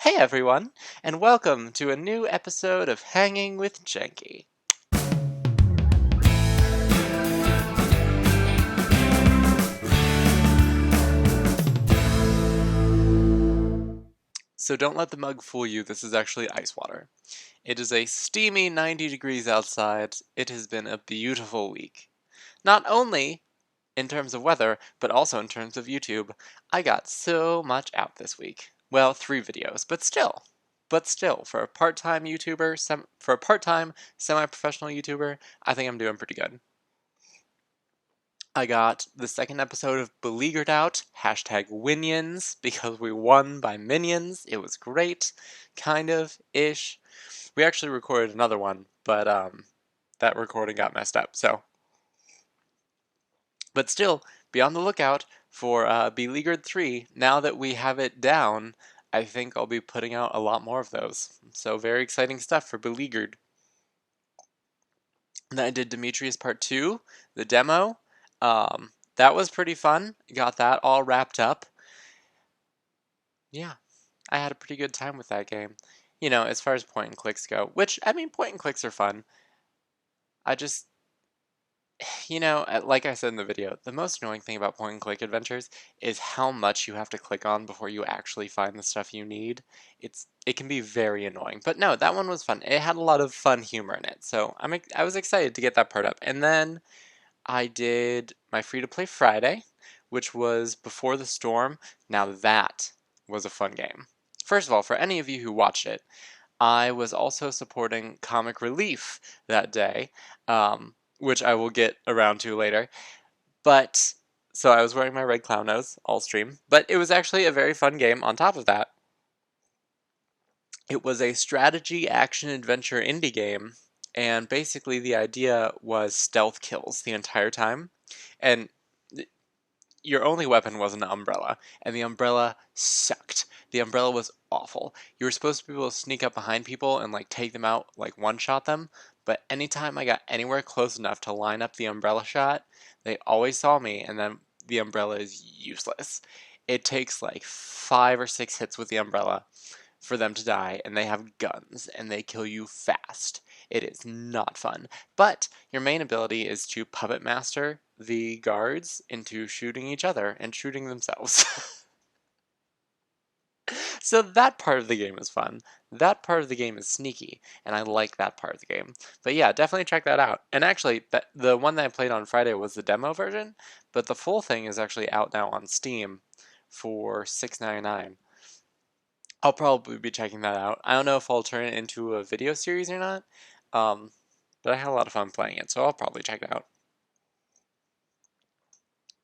Hey everyone, and welcome to a new episode of Hanging with Janky. So don't let the mug fool you, this is actually ice water. It is a steamy 90 degrees outside. It has been a beautiful week. Not only in terms of weather, but also in terms of YouTube. I got so much out this week. Well, 3 videos, but still. For a part-time YouTuber, for a part-time semi-professional YouTuber, I think I'm doing pretty good. I got the second episode of Beleaguered out, hashtag Winions, because we won by minions. It was great, kind of, ish. We actually recorded another one, but that recording got messed up, so. But still, be on the lookout for Beleaguered 3. Now that we have it down, I think I'll be putting out a lot more of those. So very exciting stuff for Beleaguered. And then I did Demetrius Part 2, the demo. That was pretty fun. Got that all wrapped up. Yeah, I had a pretty good time with that game. You know, as far as point and clicks go, which, I mean, point and clicks are fun. I just, like I said in the video, the most annoying thing about point and click adventures is how much you have to click on before you actually find the stuff you need. It can be very annoying. But no, that one was fun. It had a lot of fun humor in it, so I was excited to get that part up. And then I did my free-to-play Friday, which was Before the Storm. Now that was a fun game. First of all, for any of you who watched it, I was also supporting Comic Relief that day, which I will get around to later. But, so I was wearing my red clown nose all stream, but it was actually a very fun game on top of that. It was a strategy action adventure indie game, and basically the idea was stealth kills the entire time. And your only weapon was an umbrella, and the umbrella sucked. The umbrella was awful. You were supposed to be able to sneak up behind people and like take them out, like one-shot them, but anytime I got anywhere close enough to line up the umbrella shot, they always saw me, and then the umbrella is useless. It takes like 5 or 6 hits with the umbrella for them to die, and they have guns, and they kill you fast. It is not fun. But your main ability is to puppet master the guards into shooting each other and shooting themselves. So that part of the game is fun. That part of the game is sneaky, and I like that part of the game. But yeah, definitely check that out. And actually, the one that I played on Friday was the demo version, but the full thing is actually out now on Steam for $6.99. I'll probably be checking that out. I don't know if I'll turn it into a video series or not, but I had a lot of fun playing it, so I'll probably check it out.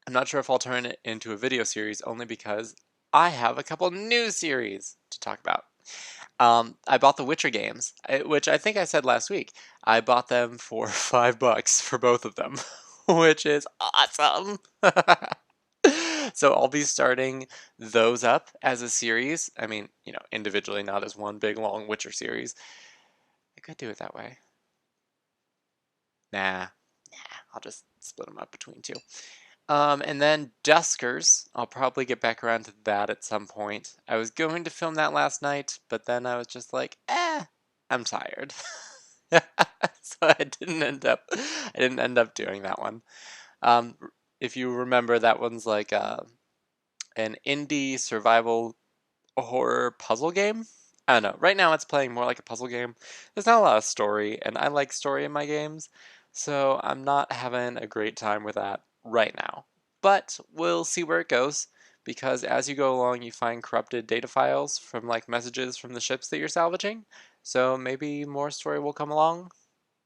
I'm not sure if I'll turn it into a video series only because I have a couple new series to talk about. I bought the Witcher games, which I think I said last week. I bought them for $5 for both of them, which is awesome. So I'll be starting those up as a series. I mean, individually, not as one big long Witcher series. I could do it that way. Nah, I'll just split them up between two. And then Duskers, I'll probably get back around to that at some point. I was going to film that last night, but then I was just like, I'm tired. So I didn't end up doing that one. If you remember, that one's like an indie survival horror puzzle game. I don't know. Right now it's playing more like a puzzle game. There's not a lot of story, and I like story in my games, so I'm not having a great time with that right now. But we'll see where it goes, because as you go along you find corrupted data files from like messages from the ships that you're salvaging, so maybe more story will come along.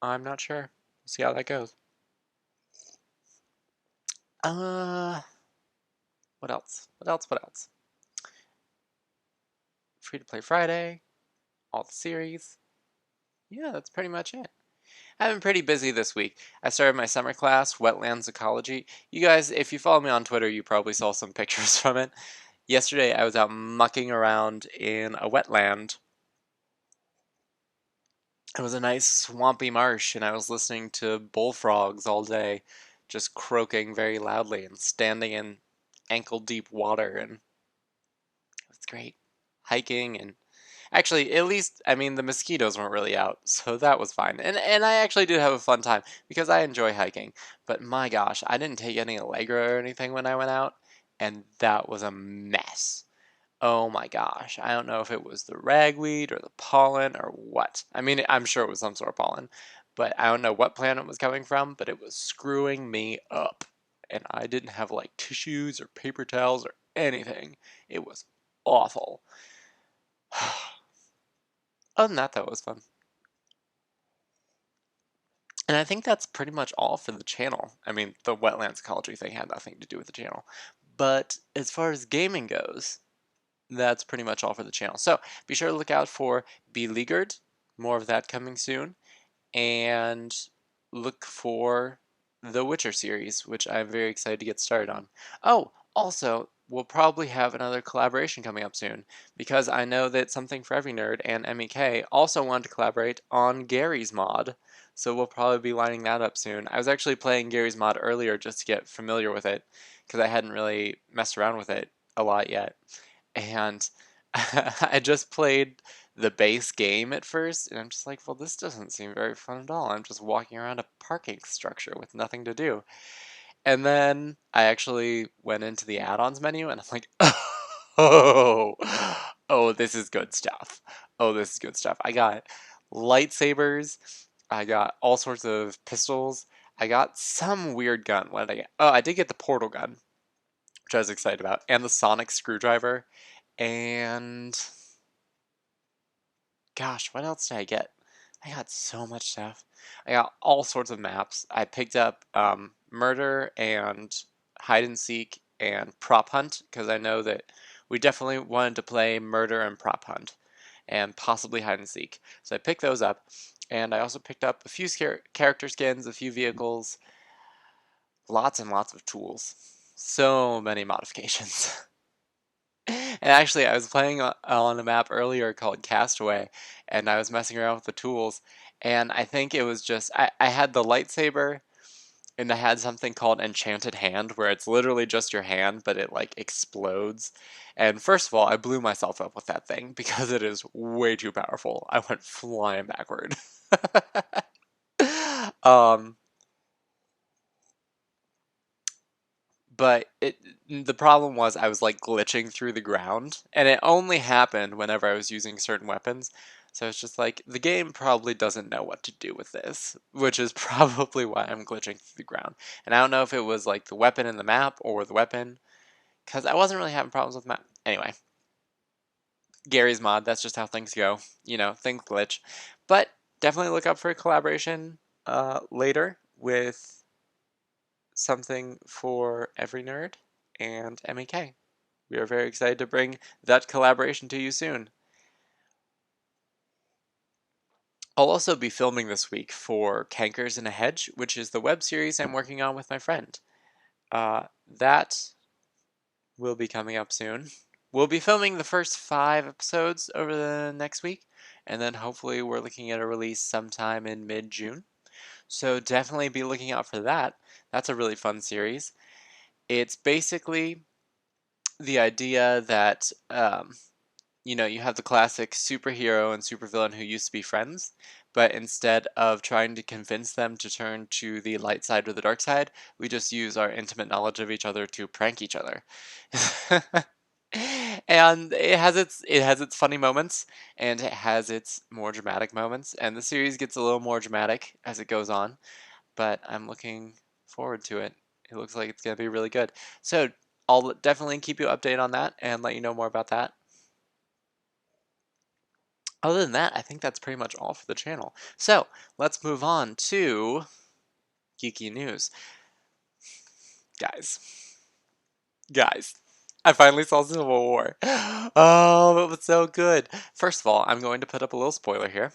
I'm not sure. We'll see how that goes. What else? What else? Free to play Friday, all the series. Yeah, that's pretty much it. I've been pretty busy this week. I started my summer class, Wetlands Ecology. You guys, if you follow me on Twitter, you probably saw some pictures from it. Yesterday, I was out mucking around in a wetland. It was a nice swampy marsh, and I was listening to bullfrogs all day, just croaking very loudly and standing in ankle-deep water, and it was great. Hiking and Actually, at least, I mean, the mosquitoes weren't really out, so that was fine. And I actually did have a fun time because I enjoy hiking. But my gosh, I didn't take any Allegra or anything when I went out, and that was a mess. Oh my gosh, I don't know if it was the ragweed or the pollen or what. I mean, I'm sure it was some sort of pollen, but I don't know what plant it was coming from, but it was screwing me up. And I didn't have like tissues or paper towels or anything. It was awful. Other than that, that was fun. And I think that's pretty much all for the channel. I mean, the wetlands ecology thing had nothing to do with the channel. But as far as gaming goes, that's pretty much all for the channel. So be sure to look out for Beleaguered, more of that coming soon, and look for the Witcher series, which I'm very excited to get started on. Oh, also, we'll probably have another collaboration coming up soon, because I know that Something for Every Nerd and MEK also wanted to collaborate on Gary's mod, so we'll probably be lining that up soon. I was actually playing Gary's mod earlier just to get familiar with it, because I hadn't really messed around with it a lot yet. And I just played the base game at first, and I'm just like, well, this doesn't seem very fun at all. I'm just walking around a parking structure with nothing to do. And then I actually went into the add-ons menu, and I'm like, oh, oh, this is good stuff. Oh, this is good stuff. I got lightsabers. I got all sorts of pistols. I got some weird gun. What did I get? Oh, I did get the portal gun, which I was excited about, and the sonic screwdriver. And gosh, what else did I get? I got so much stuff. I got all sorts of maps. I picked up murder and hide and seek and prop hunt because I know that we definitely wanted to play murder and prop hunt and possibly hide and seek. So I picked those up, and I also picked up a few character skins, a few vehicles, lots and lots of tools. So many modifications. And actually, I was playing on a map earlier called Castaway, and I was messing around with the tools, and I think it was just I had the lightsaber, and I had something called Enchanted Hand, where it's literally just your hand, but it like explodes. And first of all, I blew myself up with that thing because it is way too powerful. I went flying backward. um, but the problem was I was like glitching through the ground, and it only happened whenever I was using certain weapons. So it's just like the game probably doesn't know what to do with this, which is probably why I'm glitching through the ground. And I don't know if it was like the weapon in the map or the weapon, because I wasn't really having problems with the map. Anyway, Gary's mod, that's just how things go. You know, things glitch. But definitely look up for a collaboration later with Something for Every Nerd and MEK. We are very excited to bring that collaboration to you soon. I'll also be filming this week for Cankers in a Hedge, which is the web series I'm working on with my friend. That will be coming up soon. We'll be filming the first 5 episodes over the next week, and then hopefully we're looking at a release sometime in mid-June. So definitely be looking out for that. That's a really fun series. It's basically the idea that you know, you have the classic superhero and supervillain who used to be friends, but instead of trying to convince them to turn to the light side or the dark side, we just use our intimate knowledge of each other to prank each other. And it has its funny moments, and it has its more dramatic moments, and the series gets a little more dramatic as it goes on, but I'm looking forward to it. It looks like it's going to be really good. So I'll definitely keep you updated on that and let you know more about that. Other than that, I think that's pretty much all for the channel. So let's move on to geeky news. Guys, guys, I finally saw Civil War. Oh, it was so good. First of all, I'm going to put up a little spoiler here.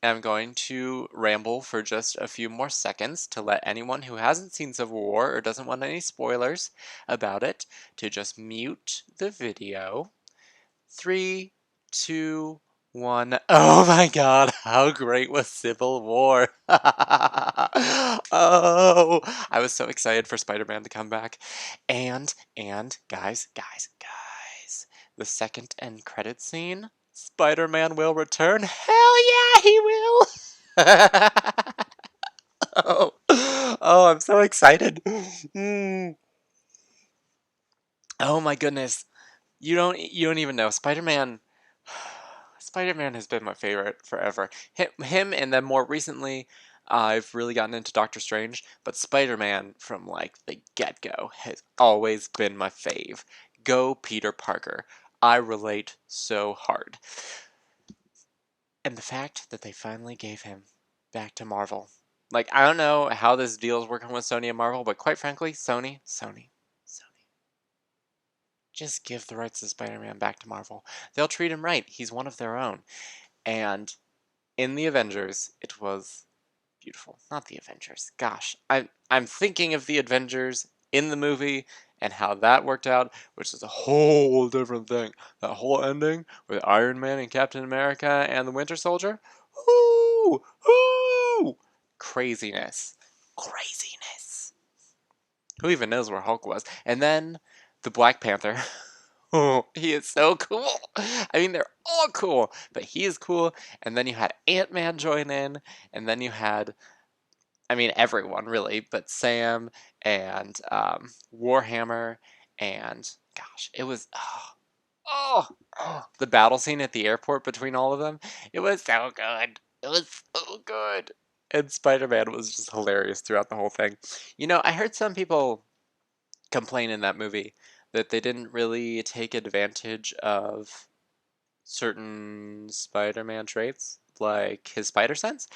I'm going to ramble for just a few more seconds to let anyone who hasn't seen Civil War or doesn't want any spoilers about it to just mute the video. 3, 2, 1. Oh my god, how great was Civil War? Oh, I was so excited for Spider-Man to come back. And guys, the second end credit scene. Spider-Man will return. Hell yeah, he will. Oh, oh, I'm so excited. Mm. Oh my goodness. You don't even know. Spider-Man has been my favorite forever. Him and then more recently I've really gotten into Doctor Strange, but Spider-Man from like the get-go has always been my fave. Go Peter Parker. I relate so hard. And the fact that they finally gave him back to Marvel. Like, I don't know how this deal is working with Sony and Marvel, but quite frankly, Sony. Just give the rights to Spider-Man back to Marvel. They'll treat him right. He's one of their own. And in the Avengers, it was beautiful. Not the Avengers. Gosh, I'm thinking of the Avengers in the movie and how that worked out, which is a whole different thing. That whole ending with Iron Man and Captain America and the Winter Soldier. Whoo! Whoo! Craziness. Craziness. Who even knows where Hulk was? And then the Black Panther. Oh, he is so cool. I mean, they're all cool, but he is cool. And then you had Ant-Man join in, and then you had, I mean, everyone really, but Sam and Warhammer, and gosh, it was the battle scene at the airport between all of them. It was so good. It was so good. And Spider-Man was just hilarious throughout the whole thing. You know, I heard some people complain in that movie that they didn't really take advantage of certain Spider-Man traits, like his spider sense.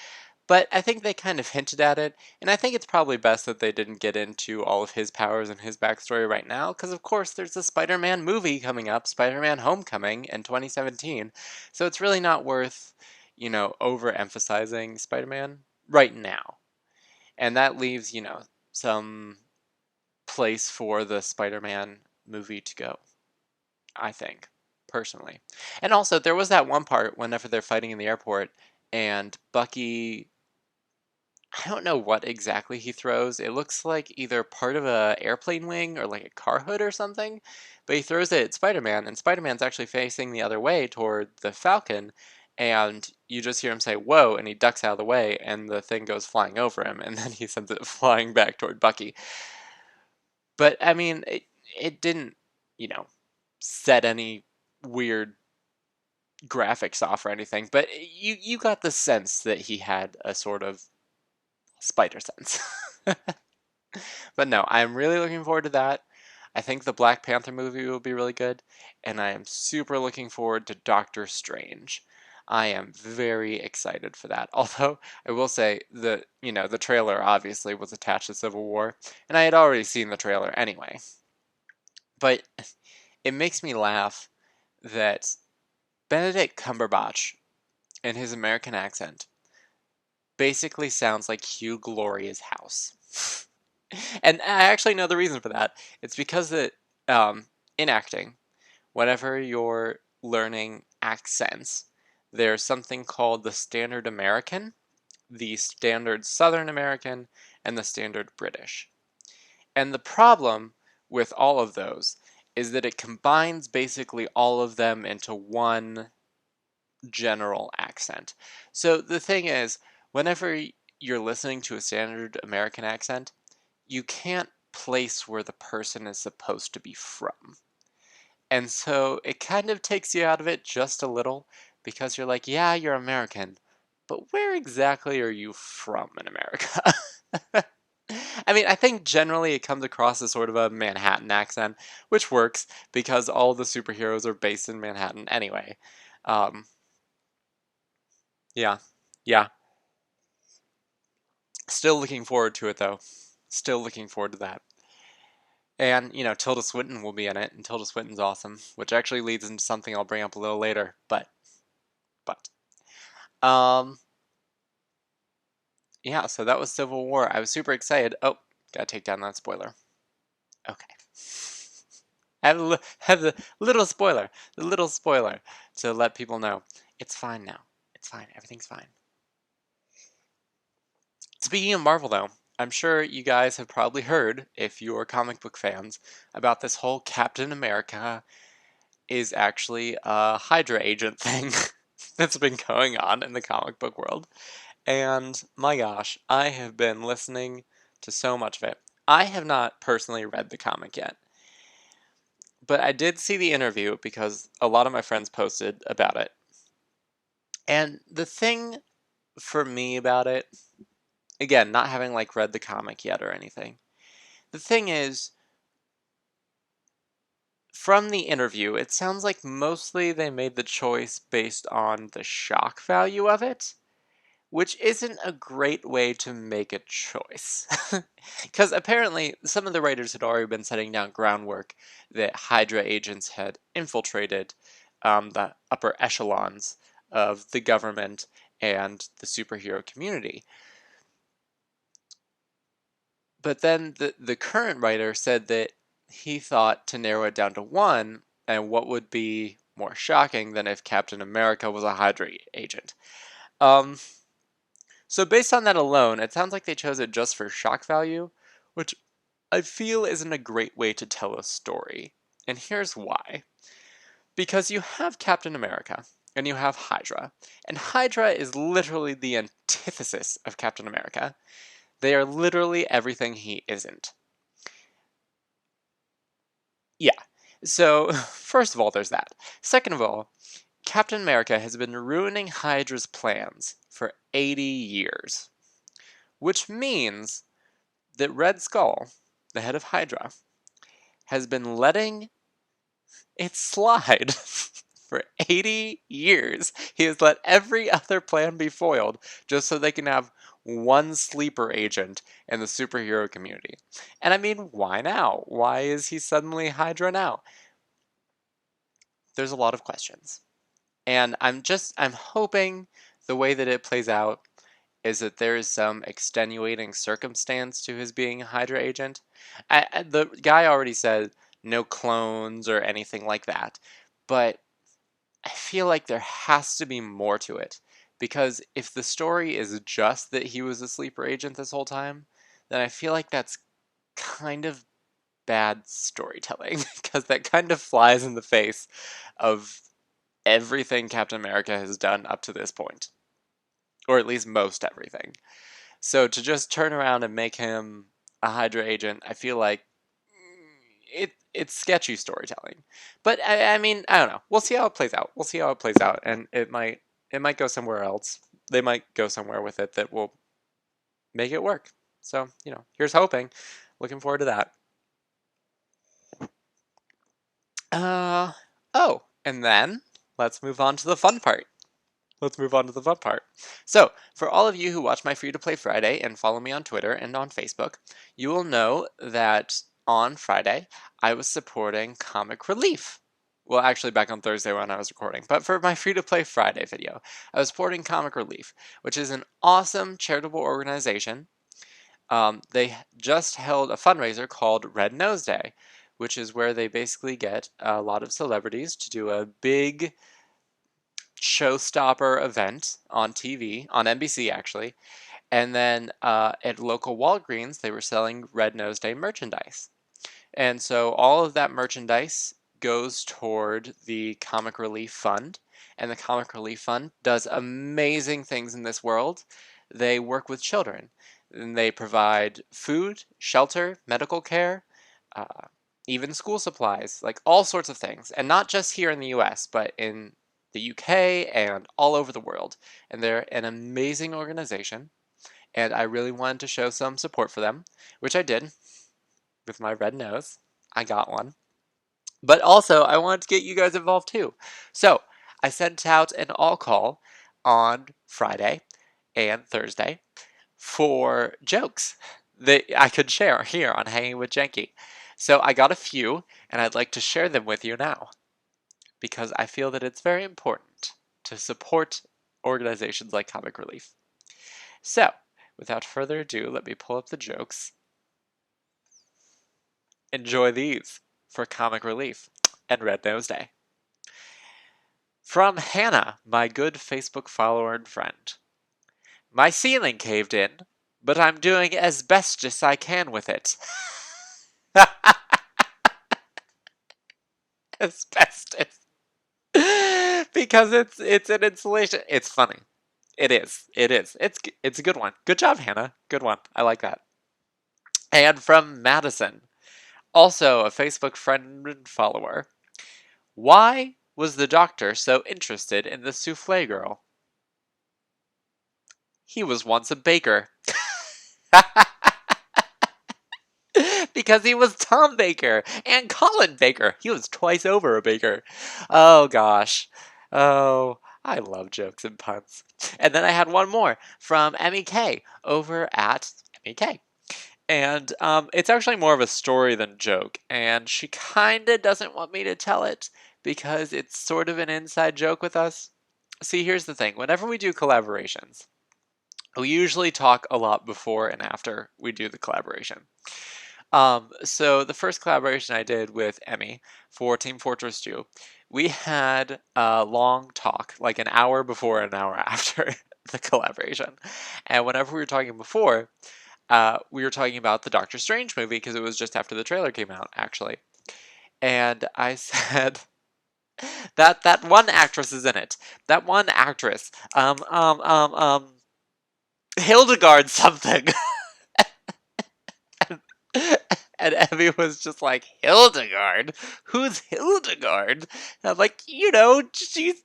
But I think they kind of hinted at it, and I think it's probably best that they didn't get into all of his powers and his backstory right now, because of course there's a Spider-Man movie coming up, Spider-Man Homecoming in 2017, so it's really not worth, overemphasizing Spider-Man right now. And that leaves, some place for the Spider-Man movie to go, I think, personally. And also, there was that one part whenever they're fighting in the airport, and Bucky, I don't know what exactly he throws. It looks like either part of a airplane wing or like a car hood or something, but he throws it at Spider-Man, and Spider-Man's actually facing the other way toward the Falcon, and you just hear him say, "Whoa," and he ducks out of the way, and the thing goes flying over him, and then he sends it flying back toward Bucky. But I mean, it didn't, you know, set any weird graphics off or anything, but you got the sense that he had a sort of spider sense. But no, I'm really looking forward to that. I think the Black Panther movie will be really good, and I am super looking forward to Doctor Strange. I am very excited for that. Although I will say the trailer obviously was attached to Civil War, and I had already seen the trailer anyway. But it makes me laugh that Benedict Cumberbatch, in his American accent, basically sounds like Hugh Gloria's house. And I actually know the reason for that. It's because in acting, whenever you're learning accents, there's something called the Standard American, the Standard Southern American, and the Standard British. And the problem with all of those is that it combines basically all of them into one general accent. So the thing is, whenever you're listening to a standard American accent, you can't place where the person is supposed to be from. And so it kind of takes you out of it just a little because you're like, yeah, you're American, but where exactly are you from in America? I mean, I think generally it comes across as sort of a Manhattan accent, which works because all the superheroes are based in Manhattan anyway. Um, yeah, yeah. Still looking forward to it though. Still looking forward to that. And, Tilda Swinton will be in it, and Tilda Swinton's awesome, which actually leads into something I'll bring up a little later. But, um, yeah, so that was Civil War. I was super excited. Oh, gotta take down that spoiler. Okay. Have the little spoiler to let people know. It's fine now. It's fine. Everything's fine. Speaking of Marvel, though, I'm sure you guys have probably heard, if you're comic book fans, about this whole Captain America is actually a Hydra agent thing that's been going on in the comic book world. And my gosh, I have been listening to so much of it. I have not personally read the comic yet, but I did see the interview because a lot of my friends posted about it. And the thing for me about it, again, not having like read the comic yet or anything, the thing is, from the interview, it sounds like mostly they made the choice based on the shock value of it, which isn't a great way to make a choice. Because apparently, some of the writers had already been setting down groundwork that Hydra agents had infiltrated the upper echelons of the government and the superhero community. But then the current writer said that he thought to narrow it down to one, and what would be more shocking than if Captain America was a Hydra agent. Um, so based on that alone, it sounds like they chose it just for shock value, which I feel isn't a great way to tell a story. And here's why. Because you have Captain America, and you have Hydra, and Hydra is literally the antithesis of Captain America. They are literally everything he isn't. Yeah. So, first of all, there's that. Second of all, Captain America has been ruining Hydra's plans for 80 years, which means that Red Skull, the head of Hydra, has been letting it slide for 80 years. He has let every other plan be foiled just so they can have one sleeper agent in the superhero community. And I mean, why now? Why is he suddenly Hydra now? There's a lot of questions. And I'm hoping the way that it plays out is that there is some extenuating circumstance to his being a Hydra agent. The guy already said no clones or anything like that, but I feel like there has to be more to it. Because if the story is just that he was a sleeper agent this whole time, then I feel like that's kind of bad storytelling. Because that kind of flies in the face of everything Captain America has done up to this point. Or at least most everything. So to just turn around and make him a Hydra agent, I feel like it's sketchy storytelling. But I mean, I don't know. We'll see how it plays out. We'll see how it plays out, and it might go somewhere else. They might go somewhere with it that will make it work. So here's hoping. Looking forward to that. Oh, and then let's move on to the fun part. Let's move on to the fun part. So, for all of you who watch my Free to Play Friday and follow me on Twitter and on Facebook, you will know that on Friday I was supporting Comic Relief. Well, actually, back on Thursday when I was recording. But for my Free to Play Friday video, I was supporting Comic Relief, which is an awesome charitable organization. They just held a fundraiser called Red Nose Day, which is where they basically get a lot of celebrities to do a big showstopper event on TV, on NBC actually, and then at local Walgreens, they were selling Red Nose Day merchandise. And so all of that merchandise goes toward the Comic Relief Fund, and the Comic Relief Fund does amazing things in this world. They work with children, and they provide food, shelter, medical care, uh, even school supplies, like all sorts of things. And not just here in the US, but in the UK and all over the world. And they're an amazing organization, and I really wanted to show some support for them, which I did with my red nose. I got one. But also, I wanted to get you guys involved too. So, I sent out an all call on Friday and Thursday for jokes that I could share here on Hanging with Janky. So, I got a few, and I'd like to share them with you now because I feel that it's very important to support organizations like Comic Relief. So, without further ado, let me pull up the jokes. Enjoy these for Comic Relief and Red Nose Day. From Hannah, my good Facebook follower and friend. My ceiling caved in, but I'm doing as best as I can with it. Asbestos. because it's an installation. It's funny. It is. It is. It's a good one. Good job, Hannah. Good one. I like that. And from Madison, also a Facebook friend and follower. Why was the doctor so interested in the souffle girl? He was once a baker. Because he was Tom Baker and Colin Baker. He was twice over a baker. Oh gosh. Oh, I love jokes and puns. And then I had one more from Emmy K over at Emmy K. And it's actually more of a story than joke. And she kind of doesn't want me to tell it because it's sort of an inside joke with us. See, here's the thing. Whenever we do collaborations, we usually talk a lot before and after we do the collaboration. So the first collaboration I did with Emmy for Team Fortress 2, we had a long talk, like an hour before and an hour after the collaboration. And whenever we were talking before, we were talking about the Doctor Strange movie because it was just after the trailer came out, actually. And I said that one actress is in it. That one actress, Hildegard something. And Emmy was just like, Hildegard? Who's Hildegard? And I'm like, she's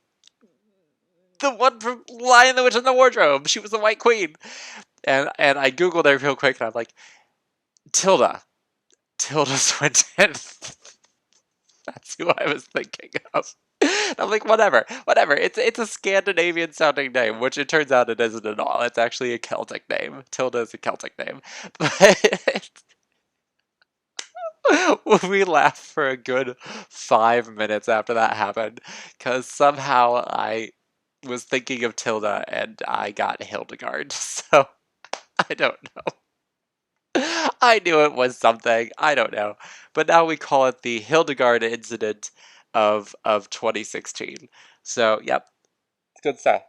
the one from Lion, the Witch, and the Wardrobe. She was the White Queen. And I Googled her real quick, and I'm like, Tilda Swinton. That's who I was thinking of. I'm like, whatever. It's a Scandinavian sounding name, which it turns out it isn't at all. It's actually a Celtic name. Tilda is a Celtic name. But we laughed for a good 5 minutes after that happened, because somehow I was thinking of Tilda and I got Hildegard. So I don't know. I knew it was something. I don't know. But now we call it the Hildegard incident of 2016. So, yep. Good stuff.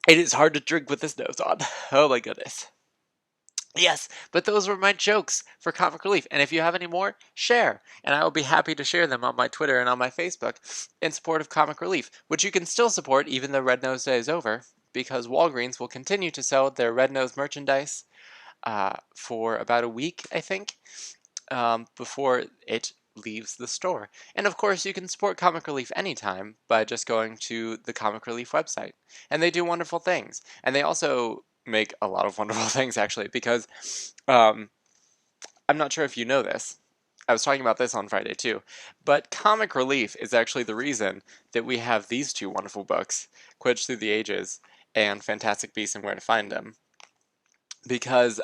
It is hard to drink with this nose on. Oh my goodness. Yes, but those were my jokes for Comic Relief. And if you have any more, share. And I will be happy to share them on my Twitter and on my Facebook in support of Comic Relief, which you can still support even though Red Nose Day is over, because Walgreens will continue to sell their Red Nose merchandise for about a week, I think, before it leaves the store. And of course, you can support Comic Relief anytime by just going to the Comic Relief website. And they do wonderful things. And they also make a lot of wonderful things, actually, because I'm not sure if you know this. I was talking about this on Friday too, but Comic Relief is actually the reason that we have these two wonderful books, Quidditch Through the Ages and Fantastic Beasts and Where to Find Them, because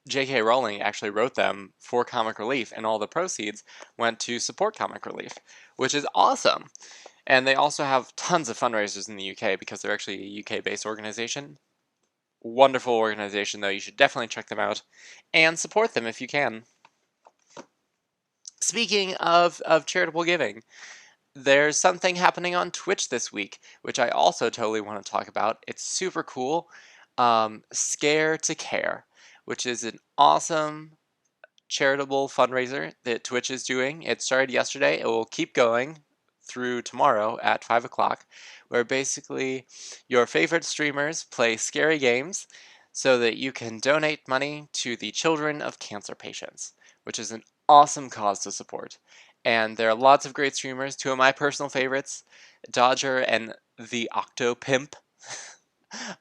J.K. Rowling actually wrote them for Comic Relief, and all the proceeds went to support Comic Relief, which is awesome. And they also have tons of fundraisers in the UK because they're actually a UK-based organization. Wonderful organization, though. You should definitely check them out and support them if you can. Speaking of charitable giving, there's something happening on Twitch this week, which I also totally want to talk about. It's super cool. Scare to Care, which is an awesome charitable fundraiser that Twitch is doing. It started yesterday. It will keep going through tomorrow at 5 o'clock, where basically your favorite streamers play scary games so that you can donate money to the children of cancer patients, which is an awesome cause to support. And there are lots of great streamers. Two of my personal favorites, Dodger and the Octo Pimp,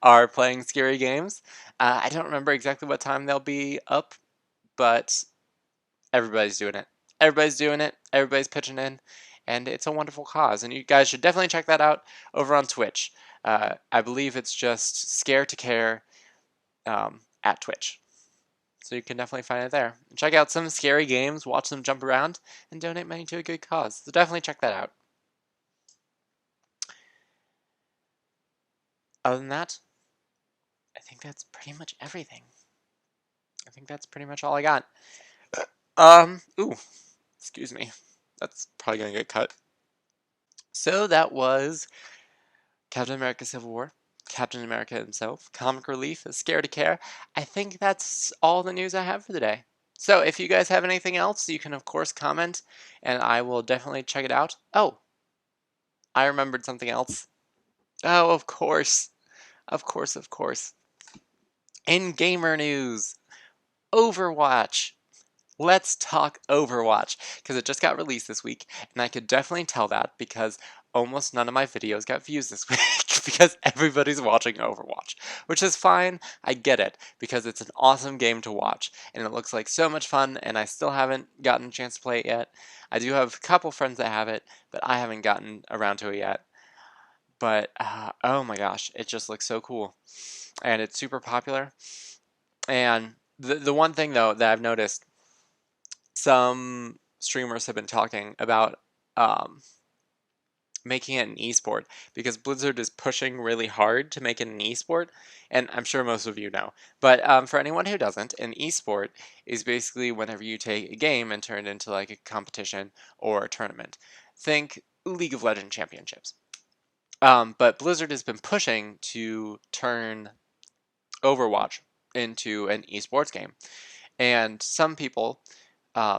are playing scary games. I don't remember exactly what time they'll be up, but everybody's doing it. Everybody's doing it. Everybody's pitching in. And it's a wonderful cause. And you guys should definitely check that out over on Twitch. I believe it's just Scare to Care at Twitch. So you can definitely find it there. And check out some scary games, watch them jump around, and donate money to a good cause. So definitely check that out. Other than that, I think that's pretty much everything. I think that's pretty much all I got. Ooh, excuse me. That's probably gonna get cut. So that was Captain America Civil War, Captain America himself, Comic Relief, Scared to Care. I think that's all the news I have for the day. So if you guys have anything else, you can of course comment, and I will definitely check it out. Oh, I remembered something else. Oh, of course. Of course, of course. In gamer news, Overwatch. Let's talk Overwatch, because it just got released this week, and I could definitely tell that because almost none of my videos got views this week because everybody's watching Overwatch, which is fine. I get it, because it's an awesome game to watch, and it looks like so much fun, and I still haven't gotten a chance to play it yet. I do have a couple friends that have it, but I haven't gotten around to it yet. But, oh my gosh, it just looks so cool, and it's super popular. And the one thing, though, that I've noticed, some streamers have been talking about making it an esport, because Blizzard is pushing really hard to make it an esport, and I'm sure most of you know. But for anyone who doesn't, an esport is basically whenever you take a game and turn it into like a competition or a tournament. Think League of Legends championships. But Blizzard has been pushing to turn Overwatch into an esports game. And some people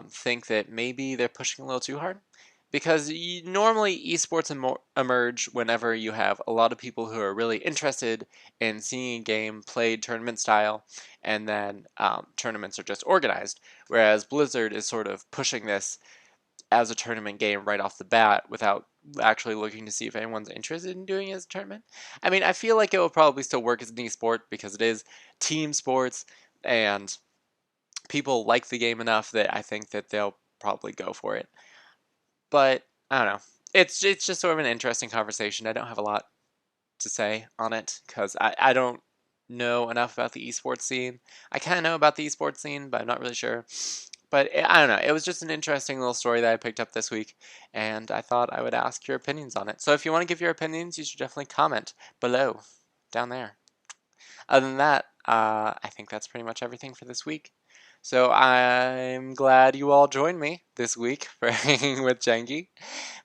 think that maybe they're pushing a little too hard, because normally esports emerge whenever you have a lot of people who are really interested in seeing a game played tournament style, and then tournaments are just organized, whereas Blizzard is sort of pushing this as a tournament game right off the bat without actually looking to see if anyone's interested in doing it as a tournament. I mean, I feel like it will probably still work as an esport because it is team sports, and people like the game enough that I think that they'll probably go for it. But I don't know. It's just sort of an interesting conversation. I don't have a lot to say on it because I don't know enough about the esports scene. I kind of know about the esports scene, but I'm not really sure. But I don't know. It was just an interesting little story that I picked up this week, and I thought I would ask your opinions on it. So if you want to give your opinions, you should definitely comment below, down there. Other than that, I think that's pretty much everything for this week. So I'm glad you all joined me this week for hanging with Janky.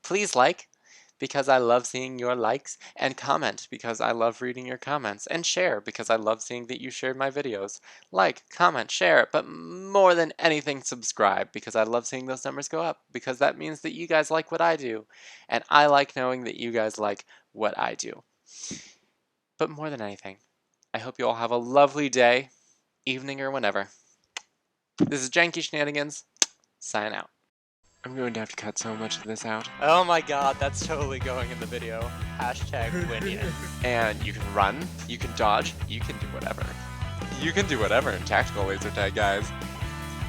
Please like, because I love seeing your likes, and comment, because I love reading your comments, and share, because I love seeing that you shared my videos. Like, comment, share, but more than anything, subscribe, because I love seeing those numbers go up, because that means that you guys like what I do, and I like knowing that you guys like what I do. But more than anything, I hope you all have a lovely day, evening, or whenever. This is Janky Shenanigans. Sign out. I'm going to have to cut so much of this out. Oh my god, that's totally going in the video. Hashtag Winnie. And you can run, you can dodge, you can do whatever. You can do whatever in tactical laser tag, guys.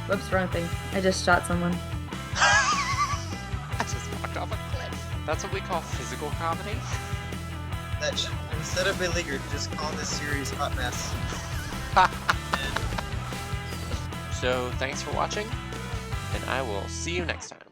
Whoops, wrong thing. I just shot someone. I just walked off a cliff. That's what we call physical comedy. Instead of beleaguered, just call this series Hot Mess. So, thanks for watching, and I will see you next time.